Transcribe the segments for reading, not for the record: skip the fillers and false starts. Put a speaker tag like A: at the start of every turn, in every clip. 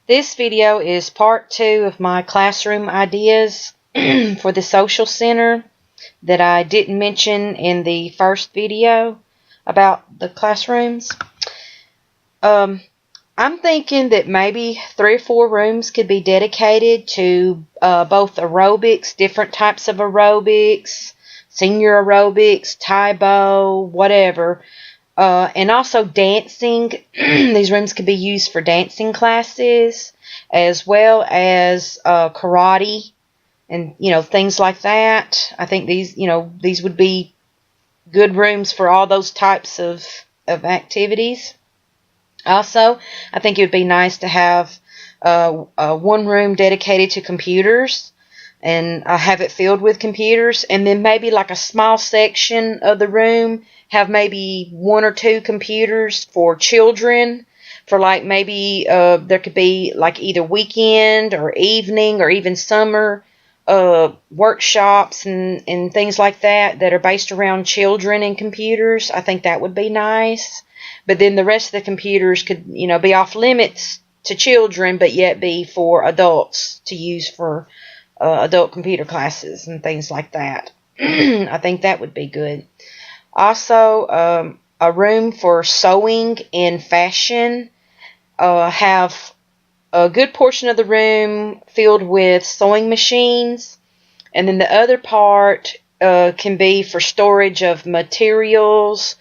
A: This video is part 2 of my classroom ideas for the social center that I didn't mention in the first video about the classrooms. I'm thinking that maybe 3 or 4 rooms could be dedicated to both aerobics, different types of aerobics, senior aerobics, Tae-Bo, whatever. And also dancing. These rooms could be used for dancing classes as well as karate and things like that. I think these would be good rooms for all those types of activities. Also, I think it would be nice to have one room dedicated to computers and have it filled with computers, and then maybe like a small section of the room have maybe 1 or 2 computers for children, for like maybe there could be like either weekend or evening or even summer workshops and things like that are based around children and computers. I think that would be nice. But then the rest of the computers could, be off limits to children, but yet be for adults to use for adult computer classes and things like that. I think that would be good. Also, a room for sewing and fashion. Have a good portion of the room filled with sewing machines, and then the other part can be for storage of materials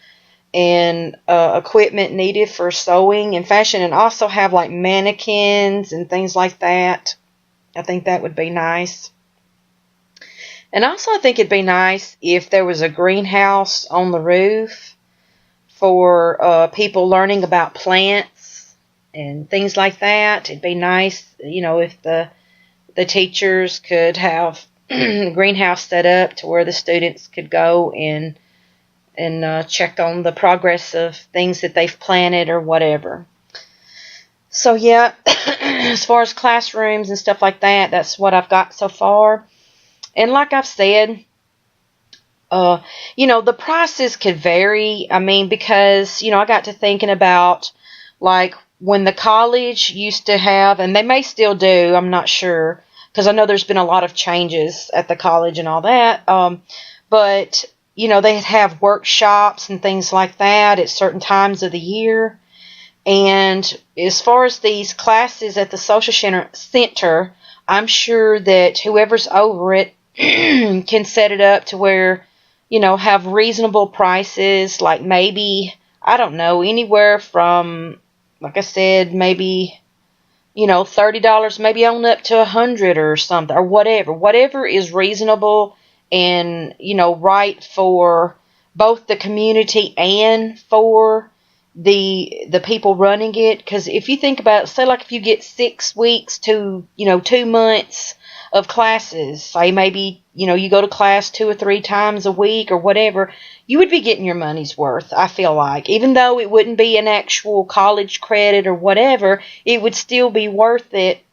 A: and equipment needed for sewing and fashion, and also have like mannequins and things like that. I think that would be nice. And also I think it'd be nice if there was a greenhouse on the roof for people learning about plants and things like that. It'd be nice, if the teachers could have a greenhouse set up to where the students could go and check on the progress of things that they've planted or whatever. So yeah, as far as classrooms and stuff like that, that's what I've got so far. And like I've said, the prices could vary. I mean, because, I got to thinking about like when the college used to have, and they may still do, I'm not sure, because I know there's been a lot of changes at the college and all that. But they'd have workshops and things like that at certain times of the year. And as far as these classes at the social center, I'm sure that whoever's over it can set it up to where, have reasonable prices, like maybe, I don't know, anywhere from, like I said, maybe, $30, maybe on up to $100 or something, or whatever is reasonable and, right for both the community and for the people running it. Because if you think about it, say like if you get 6 weeks to 2 months of classes, say maybe you go to class 2 or 3 times a week or whatever, you would be getting your money's worth. I feel like, even though it wouldn't be an actual college credit or whatever, it would still be worth it,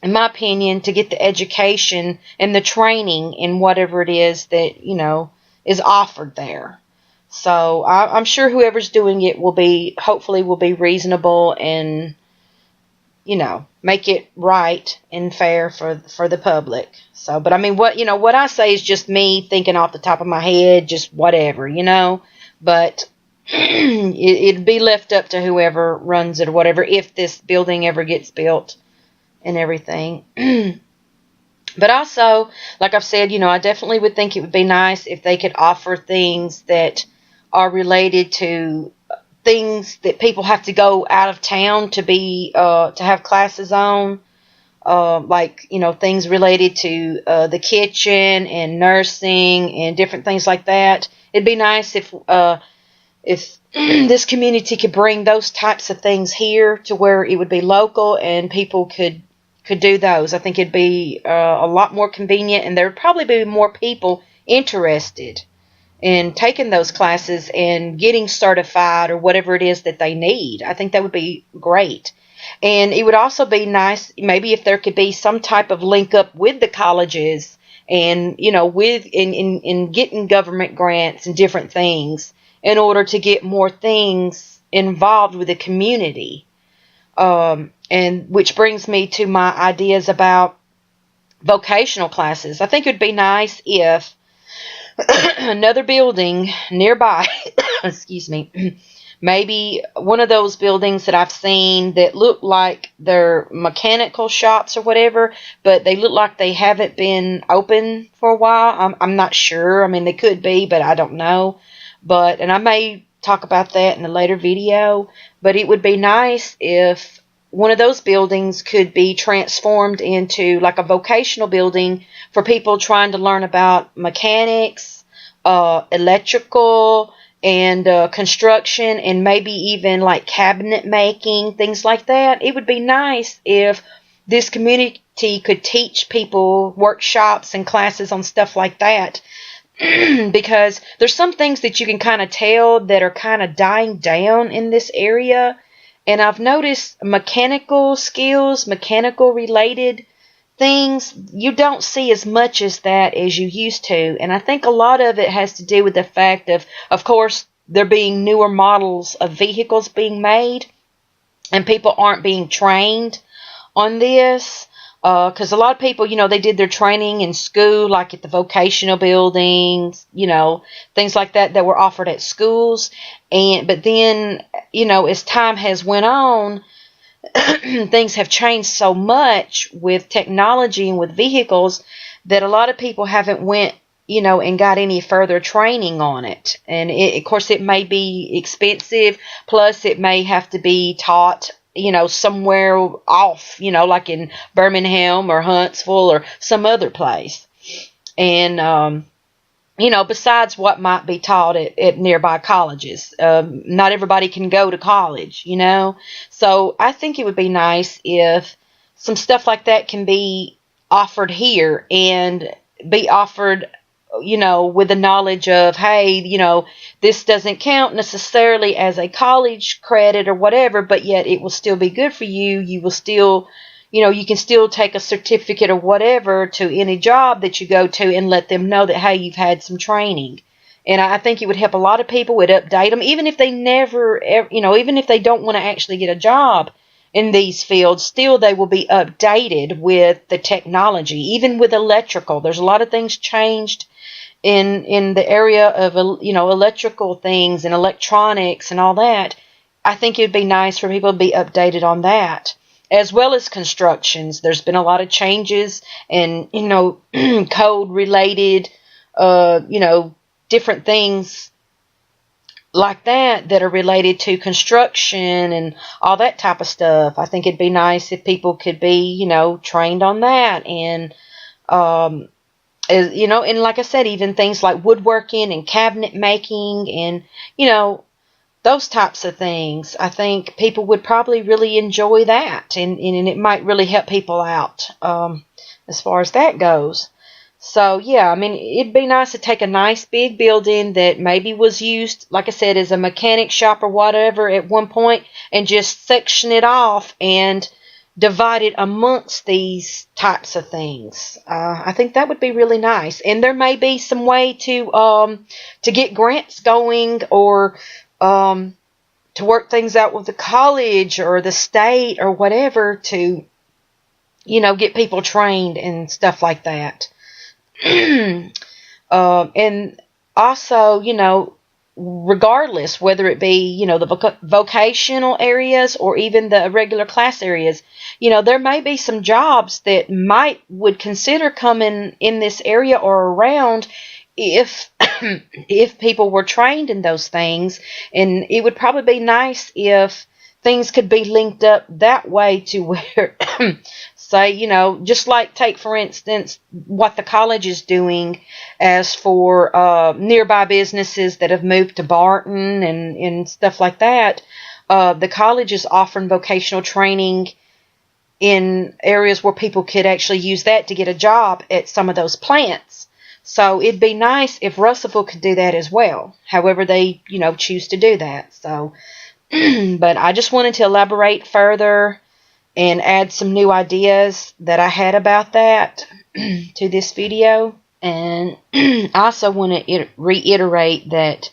A: in my opinion, to get the education and the training in whatever it is that is offered there. So I'm sure whoever's doing it hopefully will be reasonable and, make it right and fair for the public. So, but I mean, what I say is just me thinking off the top of my head, just whatever, but it'd be left up to whoever runs it or whatever, if this building ever gets built and everything. But also, like I've said, I definitely would think it would be nice if they could offer things that are related to things that people have to go out of town to have classes on, like things related to the kitchen and nursing and different things like that. It'd be nice if this community could bring those types of things here to where it would be local and people could do those. I think it'd be a lot more convenient, and there would probably be more people interested in taking those classes and getting certified or whatever it is that they need. I think that would be great. And it would also be nice maybe if there could be some type of link up with the colleges and, with in getting government grants and different things in order to get more things involved with the community. And which brings me to my ideas about vocational classes. I think it would be nice if another building nearby, excuse me, maybe one of those buildings that I've seen that look like they're mechanical shops or whatever, but they look like they haven't been open for a while. I'm not sure. I mean, they could be, but I don't know. And I may talk about that in a later video, but it would be nice if one of those buildings could be transformed into like a vocational building for people trying to learn about mechanics, electrical, and construction, and maybe even like cabinet making, things like that. It would be nice if this community could teach people workshops and classes on stuff like that. Because there's some things that you can kind of tell that are kind of dying down in this area. And I've noticed mechanical skills, mechanical related things, you don't see as much as that as you used to. And I think a lot of it has to do with the fact of course, there being newer models of vehicles being made, and people aren't being trained on this. Because a lot of people, they did their training in school, like at the vocational buildings, things like that were offered at schools. But then, as time has went on, things have changed so much with technology and with vehicles that a lot of people haven't went, and got any further training on it. And of course, it may be expensive. Plus, it may have to be taught somewhere off, like in Birmingham or Huntsville or some other place. And, besides what might be taught at nearby colleges. Not everybody can go to college, So I think it would be nice if some stuff like that can be offered here and be offered with the knowledge of, hey, this doesn't count necessarily as a college credit or whatever, but yet it will still be good for you. You will still, you can still take a certificate or whatever to any job that you go to and let them know that, hey, you've had some training. And I think it would help a lot of people. It would update them, even if they never, even if they don't want to actually get a job in these fields, still they will be updated with the technology, even with electrical. There's a lot of things changed in the area of electrical things and electronics and all that. I think it'd be nice for people to be updated on that, as well as constructions. There's been a lot of changes and code related different things like that are related to construction and all that type of stuff. I think it'd be nice if people could be trained on that. And and like I said, even things like woodworking and cabinet making and, those types of things. I think people would probably really enjoy that, and it might really help people out as far as that goes. So, yeah, I mean, it'd be nice to take a nice big building that maybe was used, like I said, as a mechanic shop or whatever at one point, and just section it off and divided amongst these types of things. I think that would be really nice. And there may be some way to get grants going, or to work things out with the college or the state or whatever to, get people trained and stuff like that. And also, regardless, whether it be, the vocational areas or even the regular class areas, there may be some jobs that would consider coming in this area or around if if people were trained in those things. And it would probably be nice if things could be linked up that way to where, say, just like take, for instance, what the college is doing as for nearby businesses that have moved to Barton and stuff like that. The college is offering vocational training in areas where people could actually use that to get a job at some of those plants. So it'd be nice if Russellville could do that as well, however they, choose to do that. So, but I just wanted to elaborate further and add some new ideas that I had about that to this video. And I also want to reiterate that,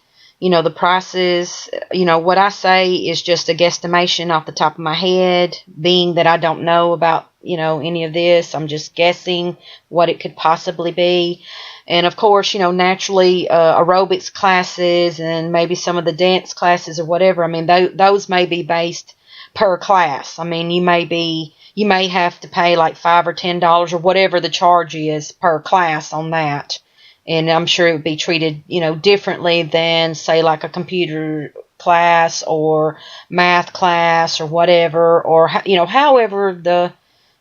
A: The prices, what I say is just a guesstimation off the top of my head, being that I don't know about, any of this. I'm just guessing what it could possibly be. And of course, naturally, aerobics classes and maybe some of the dance classes or whatever, I mean, those may be based per class. I mean, you may have to pay like $5 or $10 or whatever the charge is per class on that. And I'm sure it would be treated, differently than, say, like a computer class or math class or whatever, or, however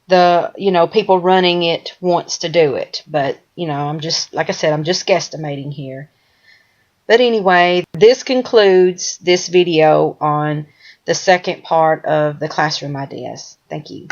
A: the people running it wants to do it. But, I'm just, like I said, I'm just guesstimating here. But anyway, this concludes this video on the second part of the classroom ideas. Thank you.